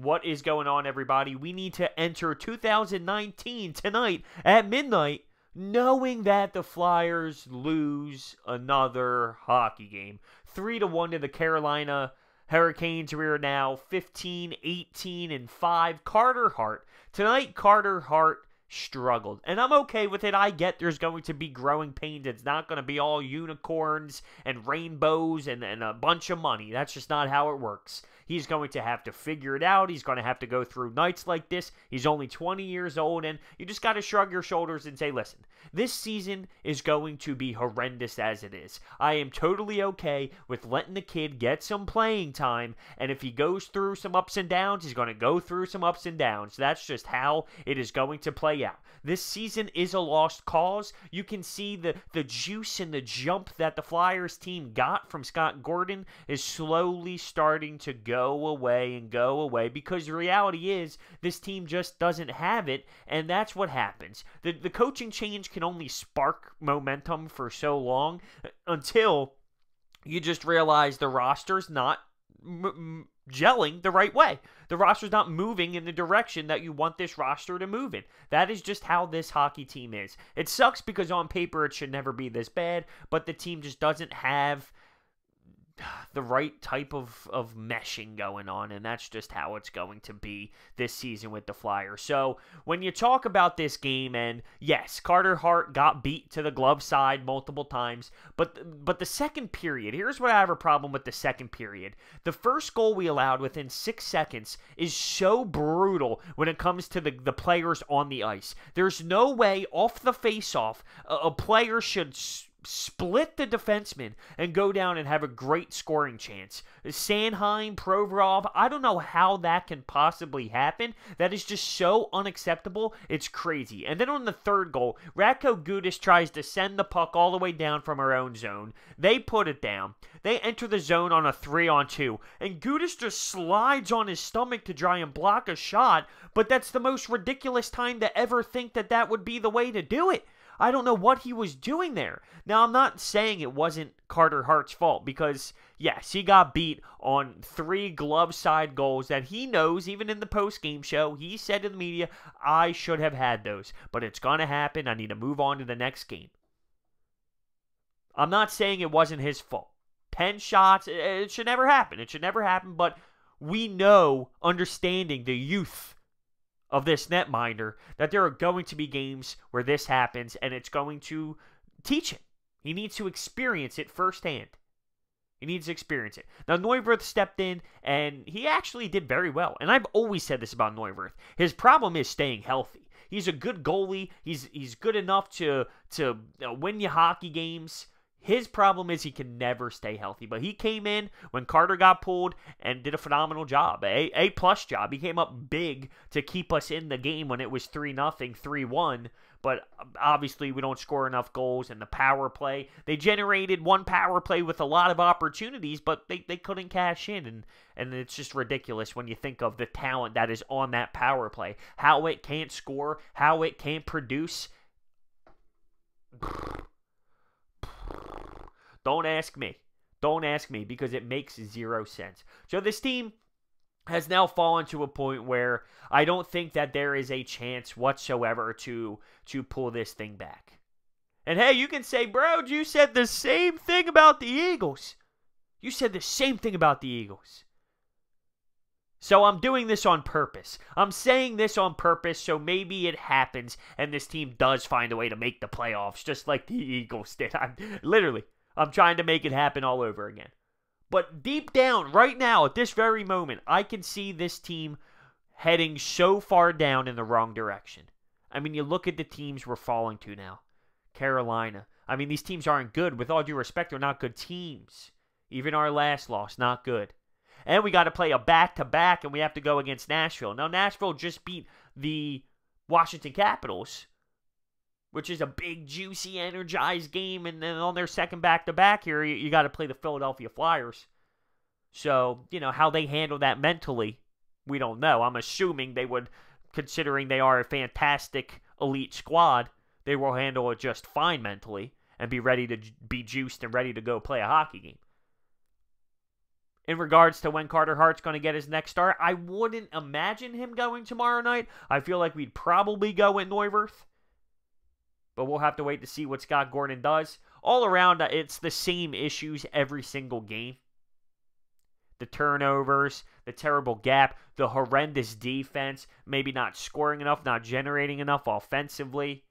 What is going on, everybody? We need to enter 2019 tonight at midnight, knowing that the Flyers lose another hockey game. 3-1 to the Carolina Hurricanes. We are now 15, 18, and 5. Carter Hart. Tonight, Carter Hart struggled. And I'm okay with it. I get there's going to be growing pains. It's not going to be all unicorns and rainbows and a bunch of money. That's just not how it works. He's going to have to figure it out. He's going to have to go through nights like this. He's only 20 years old, and you just got to shrug your shoulders and say, listen, this season is going to be horrendous as it is. I am totally okay with letting the kid get some playing time, and if he goes through some ups and downs, he's going to go through some ups and downs. That's just how it is going to play out. This season is a lost cause. You can see the juice and the jump that the Flyers team got from Scott Gordon is slowly starting to go away because the reality is this team just doesn't have it, and that's what happens. The coaching change can only spark momentum for so long until you just realize the roster's not gelling the right way. The roster's not moving in the direction that you want this roster to move in. That is just how this hockey team is. It sucks because on paper it should never be this bad, but the team just doesn't have the right type of meshing going on, and that's just how it's going to be this season with the Flyers. So when you talk about this game, and yes, Carter Hart got beat to the glove side multiple times, but the second period, here's what I have a problem with the second period. The first goal we allowed within 6 seconds is so brutal when it comes to the players on the ice. There's no way off the face-off a player should split the defenseman and go down and have a great scoring chance. Sanheim, Provorov, I don't know how that can possibly happen. That is just so unacceptable. It's crazy. And then on the third goal, Radko Gudas tries to send the puck all the way down from our own zone. They put it down. They enter the zone on a 3-on-2, and Gudas just slides on his stomach to try and block a shot, but that's the most ridiculous time to ever think that that would be the way to do it. I don't know what he was doing there. Now, I'm not saying it wasn't Carter Hart's fault because, yes, he got beat on 3 glove side goals that he knows, even in the post-game show, he said to the media, I should have had those, but it's going to happen. I need to move on to the next game. I'm not saying it wasn't his fault. 10 shots, it should never happen. It should never happen, but we know, understanding the youth of this netminder, that there are going to be games where this happens, and it's going to teach him. He needs to experience it firsthand. He needs to experience it. Now, Neuwirth stepped in, and he actually did very well. And I've always said this about Neuwirth. His problem is staying healthy. He's a good goalie. He's good enough to win you hockey games. His problem is he can never stay healthy. But he came in when Carter got pulled and did a phenomenal job. A-plus job. He came up big to keep us in the game when it was 3-0, 3-1. But obviously we don't score enough goals. And the power play, they generated one power play with a lot of opportunities, but they couldn't cash in. And it's just ridiculous when you think of the talent that is on that power play. How it can't score, how it can't produce. Don't ask me. Don't ask me because it makes 0 sense. So this team has now fallen to a point where I don't think that there is a chance whatsoever to pull this thing back. And hey, you can say, bro, you said the same thing about the Eagles. You said the same thing about the Eagles. So I'm doing this on purpose. I'm saying this on purpose so maybe it happens and this team does find a way to make the playoffs just like the Eagles did. I'm trying to make it happen all over again. But deep down, right now, at this very moment, I can see this team heading so far down in the wrong direction. I mean, you look at the teams we're falling to now. Carolina. I mean, these teams aren't good. With all due respect, they're not good teams. Even our last loss, not good. And we got to play a back-to-back, and we have to go against Nashville. Now, Nashville just beat the Washington Capitals, which is a big, juicy, energized game. And then on their second back-to-back here, you got to play the Philadelphia Flyers. So, how they handle that mentally, we don't know. I'm assuming they would, considering they are a fantastic elite squad, they will handle it just fine mentally and be ready to be juiced and ready to go play a hockey game. in regards to when Carter Hart's going to get his next start. I wouldn't imagine him going tomorrow night. I feel like we'd probably go at Neuwirth. But we'll have to wait to see what Scott Gordon does. All around, it's the same issues every single game. The turnovers, the terrible gap, the horrendous defense, maybe not scoring enough, not generating enough offensively.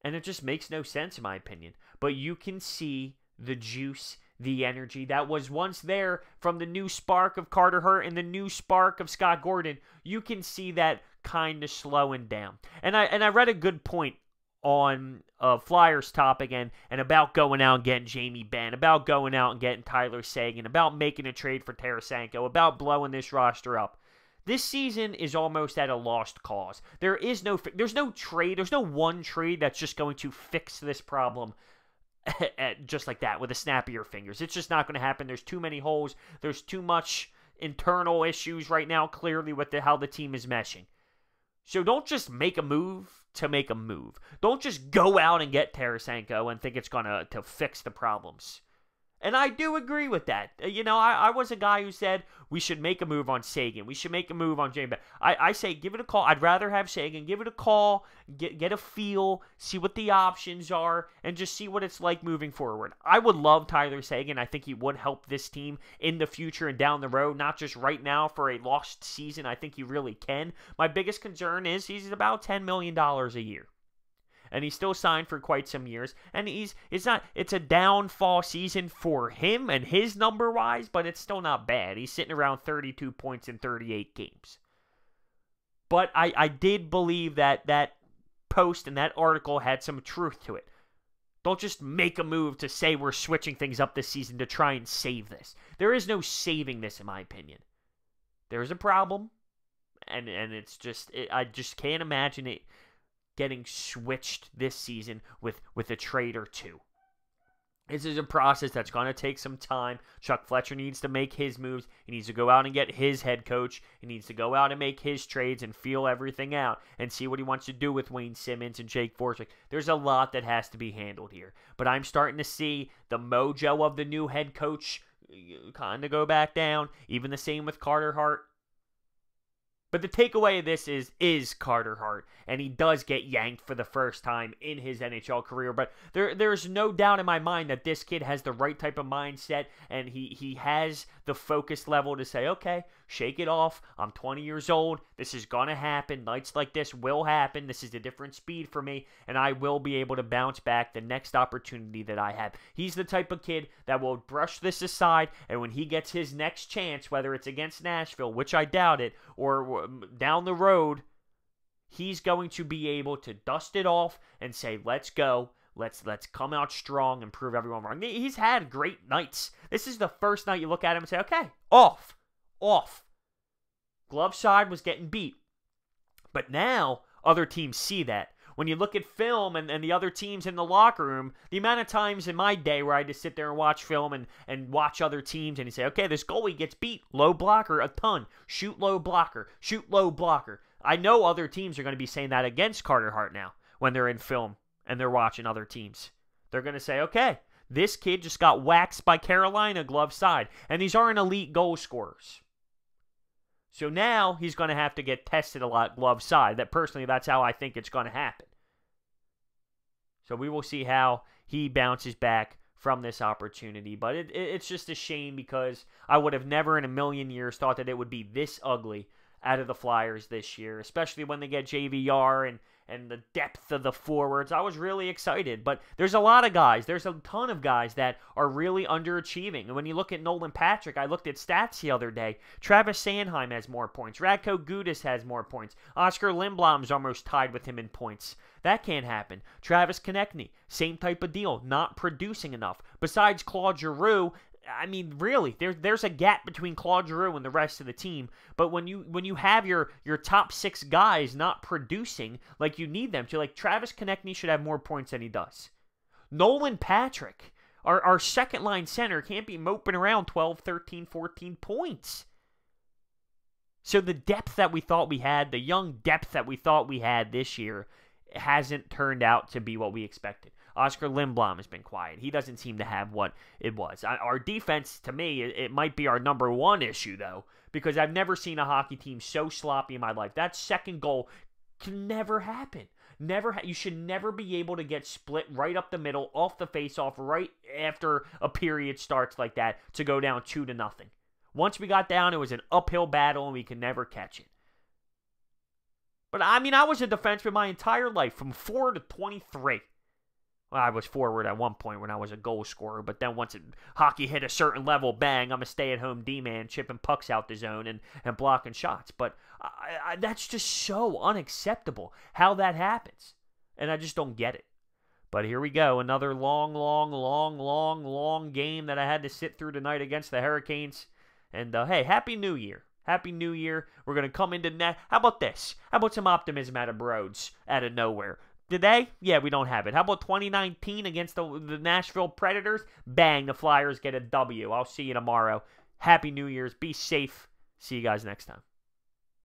And it just makes no sense in my opinion. But you can see the juice, the energy that was once there from the new spark of Carter Hart and the new spark of Scott Gordon. You can see that kind of slowing down. And I read a good point on Flyers topic and about going out and getting Jamie Benn, about going out and getting Tyler Seguin, about making a trade for Tarasenko, about blowing this roster up. This season is almost at a lost cause. There's no trade, there's no one trade that's just going to fix this problem just like that with a snap of your fingers. It's just not going to happen. There's too many holes. There's too much internal issues right now, clearly, with how the team is meshing. So don't just make a move to make a move. Don't just go out and get Tarasenko and think it's going to fix the problems. And I do agree with that. You know, I was a guy who said we should make a move on Seguin. We should make a move on Jamie Benn. I say give it a call. I'd rather have Seguin. Give it a call. Get a feel. See what the options are. And just see what it's like moving forward. I would love Tyler Seguin. I think he would help this team in the future and down the road. Not just right now for a lost season. I think he really can. My biggest concern is he's about $10 million a year. And he's still signed for quite some years. And it's a downfall season for him and his number-wise, but it's still not bad. He's sitting around 32 points in 38 games. But I did believe that post and that article had some truth to it. Don't just make a move to say we're switching things up this season to try and save this. There is no saving this, in my opinion. There's a problem, and it's just, I just can't imagine it getting switched this season with a trade or two. This is a process that's going to take some time. Chuck Fletcher needs to make his moves. He needs to go out and get his head coach. He needs to go out and make his trades and feel everything out and see what he wants to do with Wayne Simmons and Jake Voracek. There's a lot that has to be handled here. But I'm starting to see the mojo of the new head coach kind of go back down. Even the same with Carter Hart. But the takeaway of this is Carter Hart, and he does get yanked for the first time in his NHL career. But there's no doubt in my mind that this kid has the right type of mindset, and he has the focus level to say, okay, shake it off. I'm 20 years old. This is going to happen. Nights like this will happen. This is a different speed for me, and I will be able to bounce back the next opportunity that I have. He's the type of kid that will brush this aside, and when he gets his next chance, whether it's against Nashville, which I doubt it, or down the road, he's going to be able to dust it off and say, let's go. Let's come out strong and prove everyone wrong. He's had great nights. This is the first night you look at him and say, okay, off. Glove side was getting beat. But now other teams see that. When you look at film and the other teams in the locker room, the amount of times in my day where I just sit there and watch film and watch other teams and you say, okay, this goalie gets beat. Low blocker a ton. Shoot low blocker. Shoot low blocker. I know other teams are going to be saying that against Carter Hart now when they're in film and they're watching other teams. They're going to say, okay, this kid just got waxed by Carolina glove side. And these aren't elite goal scorers. So now he's going to have to get tested a lot glove side. That's how I think it's going to happen. So we will see how he bounces back from this opportunity. But it's just a shame because I would have never in a million years thought that it would be this ugly out of the Flyers this year, especially when they get JVR and the depth of the forwards. I was really excited, but there's a lot of guys. There's a ton of guys that are really underachieving. And when you look at Nolan Patrick, I looked at stats the other day. Travis Sanheim has more points. Radko Gudas has more points. Oscar Lindblom's almost tied with him in points. That can't happen. Travis Konechny, same type of deal, not producing enough. Besides Claude Giroux, I mean, really, there's a gap between Claude Giroux and the rest of the team. But when you have your top 6 guys not producing like you need them to, like Travis Konechny should have more points than he does. Nolan Patrick, our second-line center, can't be moping around 12, 13, 14 points. So the depth that we thought we had, the young depth that we thought we had this year, hasn't turned out to be what we expected. Oscar Lindblom has been quiet. He doesn't seem to have what it was. Our defense, to me, it might be our number one issue, though, because I've never seen a hockey team so sloppy in my life. That second goal can never happen. You should never be able to get split right up the middle, off the face-off, right after a period starts like that to go down 2-0. Once we got down, it was an uphill battle, and we could never catch it. But, I mean, I was a defenseman my entire life, from 4 to 23. Well, I was forward at one point when I was a goal scorer, but then once hockey hit a certain level, bang, I'm a stay-at-home D-man, chipping pucks out the zone and blocking shots. But that's just so unacceptable how that happens, and I just don't get it. But here we go, another long game that I had to sit through tonight against the Hurricanes. And, hey, Happy New Year. Happy New Year. We're going to come into net. How about this? How about some optimism out of Broads out of nowhere? Today? Yeah, we don't have it. How about 2019 against the Nashville Predators? Bang, the Flyers get a W. I'll see you tomorrow. Happy New Year's. Be safe. See you guys next time.